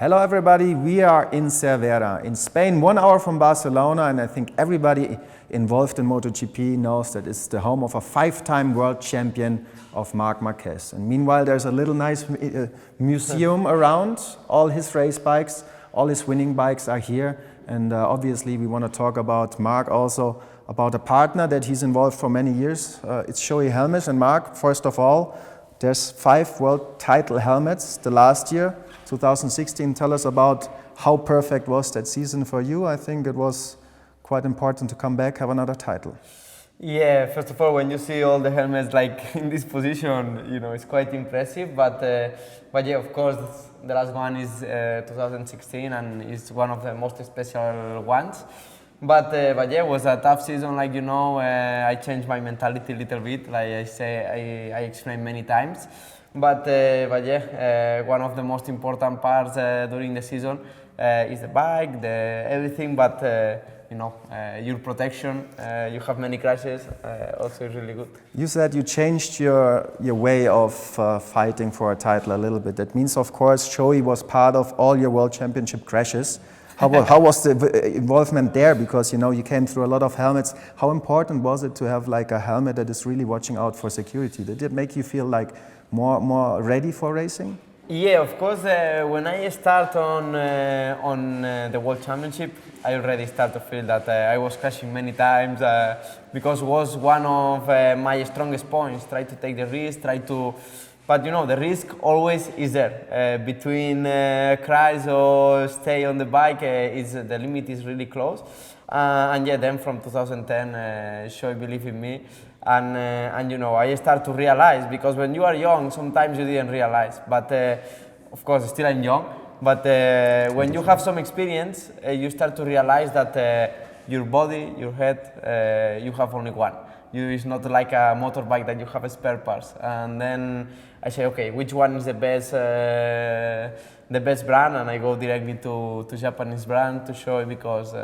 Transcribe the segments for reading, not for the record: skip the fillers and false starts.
Hello everybody, we are in Cervera in Spain, 1 hour from Barcelona, and I think everybody involved in MotoGP knows that it's the home of a 5-time world champion of Marc Marquez. And meanwhile there's a little nice museum around, all his race bikes, all his winning bikes are here, and obviously we want to talk about Marc, also about a partner that he's involved for many years. It's SHOEI helmets, and Marc, first of all, there's 5 world title helmets the last year. 2016, tell us about how perfect was that season for you. I think it was quite important to come back, have another title. Yeah, first of all, when you see all the helmets like in this position, you know, it's quite impressive. But yeah, of course, the last one is 2016 and it's one of the most special ones. But yeah, it was a tough season, like you know. I changed my mentality a little bit, like I explained many times. But yeah, one of the most important parts during the season is the bike, everything. But you know, your protection. You have many crashes. Also, is really good. You said you changed your way of fighting for a title a little bit. That means, of course, SHOEI was part of all your World Championship crashes. How was the involvement there? Because you know you came through a lot of helmets. How important was it to have like a helmet that is really watching out for security? Did it make you feel like more ready for racing? Yeah, of course. When I start on the World Championship, I already start to feel that I was crashing many times because it was one of my strongest points. Try to take the risk, but you know the risk always is there. Between crash or stay on the bike, the limit is really close. And yeah, then from 2010, SHOEI believed in me. And you know, I start to realize, because when you are young, sometimes you didn't realize. But of course, still I'm young. But when you have some experience, you start to realize that your body, your head, you have only one. It's not like a motorbike that you have spare parts. And then I say, okay, which one is the best brand? And I go directly to Japanese brand, to SHOEI, because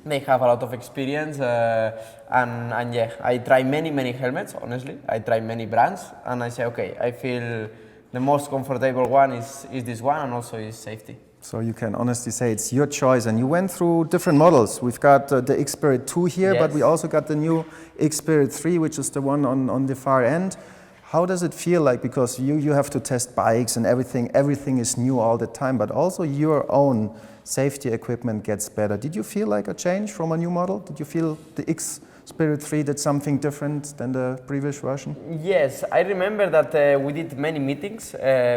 they have a lot of experience, and yeah, I try many helmets, honestly. I try many brands, and I say, okay, I feel the most comfortable one is this one, and also is safety. So you can honestly say it's your choice, and you went through different models. We've got the X-Spirit 2 here, yes. But we also got the new X-Spirit 3, which is the one on the far end. How does it feel like? Because you have to test bikes and everything is new all the time, but also your own safety equipment gets better. Did you feel like a change from a new model? Did you feel the X-Spirit 3 did something different than the previous version? Yes, I remember that we did many meetings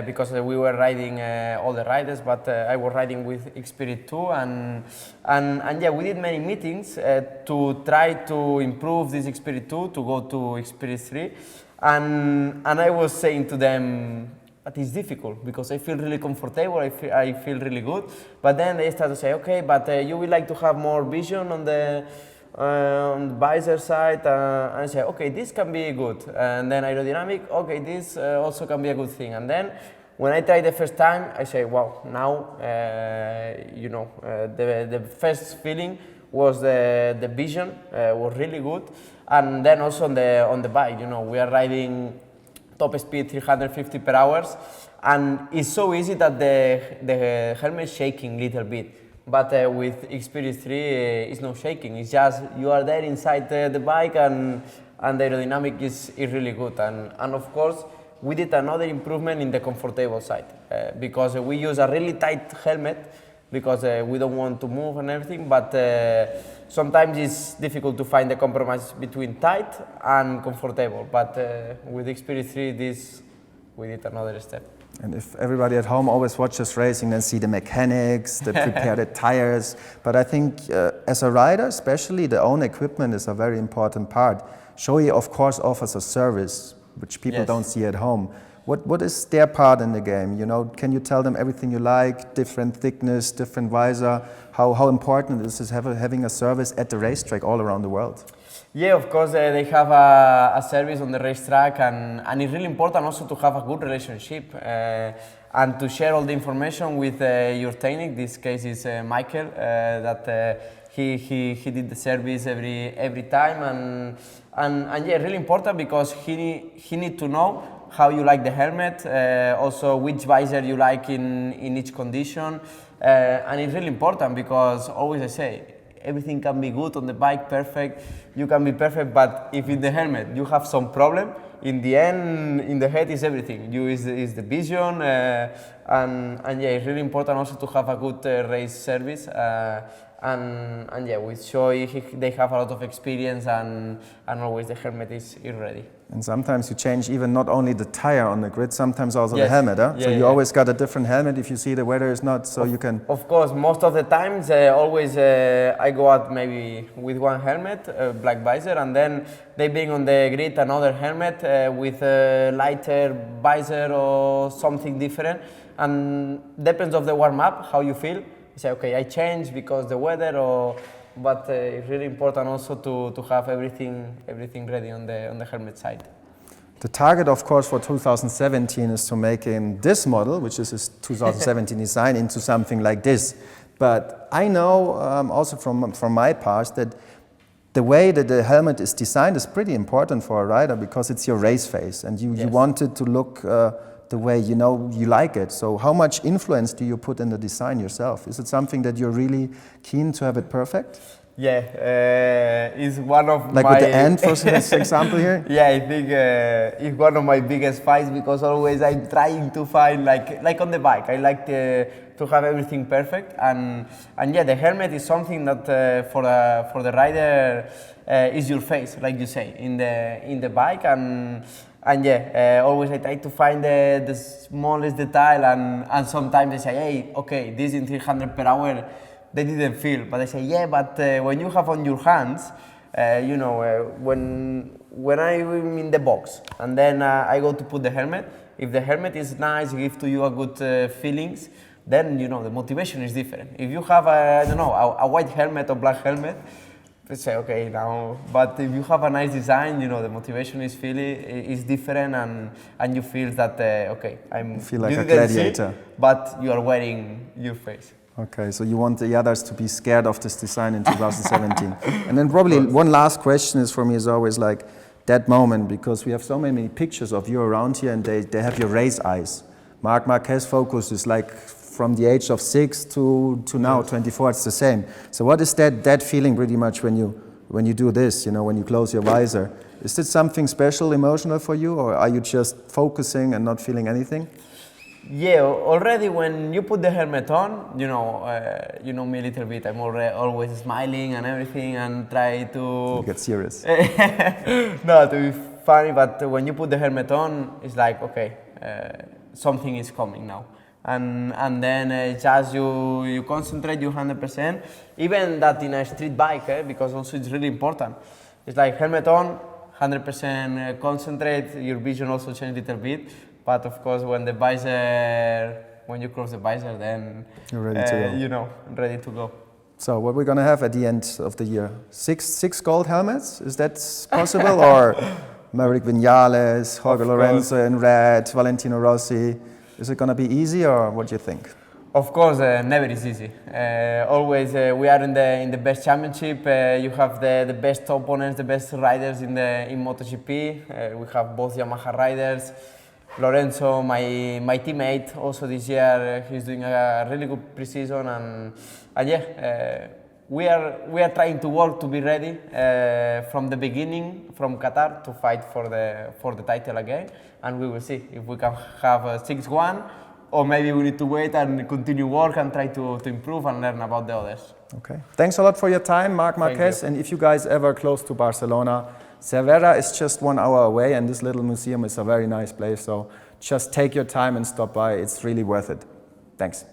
because we were riding all the riders, but I was riding with X-Spirit 2 and yeah, we did many meetings to try to improve this X-Spirit 2 to go to X-Spirit 3. And I was saying to them, but it's difficult because I feel really comfortable, I feel really good. But then they start to say, okay, but you would like to have more vision on the visor side. And I say, okay, this can be good. And then aerodynamic, okay, this also can be a good thing. And then when I tried the first time, I say, wow, now, you know, the first feeling was the vision was really good. And then also on the bike, you know, we are riding top speed 350 per hour, and it's so easy that the helmet is shaking a little bit. But with X-Spirit 3, it's no shaking. It's just you are there inside the bike, and the aerodynamic is really good. And of course, we did another improvement in the comfortable side because we use a really tight helmet because we don't want to move and everything. But sometimes it's difficult to find the compromise between tight and comfortable. But with X-Spirit 3, we did another step. And if everybody at home always watches racing, then see the mechanics, they prepare the tires. But I think as a rider, especially, the own equipment is a very important part. SHOEI, of course, offers a service, which people don't see at home. What is their part in the game? You know, can you tell them everything you like, different thickness, different visor? How important is this having a service at the racetrack all around the world? Yeah, of course, they have a service on the racetrack, and it's really important also to have a good relationship and to share all the information with your technique. This case is Michael, that he did the service every time, and yeah, really important because he need to know how you like the helmet, also which visor you like in each condition, and it's really important because always I say, everything can be good on the bike, perfect, you can be perfect, but if in the helmet you have some problem, in the end, in the head is everything. You is the vision, and yeah, it's really important also to have a good race service. And yeah, with SHOEI, they have a lot of experience, and always the helmet is ready. And sometimes you change even not only the tire on the grid, sometimes also Yes. the helmet. Huh? Yeah, so you yeah. always got a different helmet if you see the weather is not, so you can... Of course, most of the times, always I go out maybe with one helmet, black visor, and then they bring on the grid another helmet with a lighter visor or something different. And depends of the warm-up, how you feel. You say, okay, I change because the weather, but it's really important also to have everything ready on the helmet side. The target, of course, for 2017 is to make this model, which is his 2017 design, into something like this. But I know also from my past that the way that the helmet is designed is pretty important for a rider because it's your race face, and you want it to look the way you like it. So how much influence do you put in the design yourself? Is it something that you're really keen to have it perfect? Yeah, it's one of like my... with the end, for example, here? Yeah, I think it's one of my biggest fights because always I'm trying to find, like on the bike, I like to have everything perfect. And yeah, the helmet is something that for the rider is your face, like you say, in the bike. And yeah, always I try to find the smallest detail, and sometimes they say, hey, okay, this in 300 per hour, they didn't feel, but I say, yeah, but when you have on your hands, when I'm in the box, and then I go to put the helmet, if the helmet is nice, give to you a good feelings, then, the motivation is different. If you have, a white helmet or black helmet, they say, okay, now, but if you have a nice design, the motivation is different, and you feel that, okay, you feel like a gladiator. But you are wearing your face. Okay, so you want the others to be scared of this design in 2017. And then probably one last question is for me is always like that moment, because we have so many pictures of you around here, and they have your race eyes. Marc Marquez focus is like from the age of 6 to now 24, it's the same. So what is that feeling pretty much when you do this, when you close your visor? Is it something special, emotional for you, or are you just focusing and not feeling anything? Yeah, already when you put the helmet on, you know me a little bit. I'm always smiling and everything, and try to... You get serious. No, to be funny, but when you put the helmet on, it's like, okay, something is coming now. And then just you concentrate, you 100%. Even that in a street bike, because also it's really important. It's like helmet on, 100% concentrate, your vision also change a little bit. But of course, when you close the visor, then you're ready to go. Ready to go. So what we're gonna have at the end of the year? Six gold helmets? Is that possible? Or Maverick Vinales, Jorge Lorenzo in red, Valentino Rossi? Is it gonna be easy, or what do you think? Of course, never is easy. Always, we are in the best championship. You have the best opponents, the best riders in MotoGP. We have both Yamaha riders. Lorenzo, my teammate, also this year, he's doing a really good pre-season, and yeah, we are trying to work to be ready from the beginning, from Qatar, to fight for the title again, and we will see if we can have a 6-1, or maybe we need to wait and continue work and try to improve and learn about the others. Okay, thanks a lot for your time, Marc Marquez, and if you guys ever close to Barcelona, Cervera is just 1 hour away, and this little museum is a very nice place, so just take your time and stop by. It's really worth it. Thanks.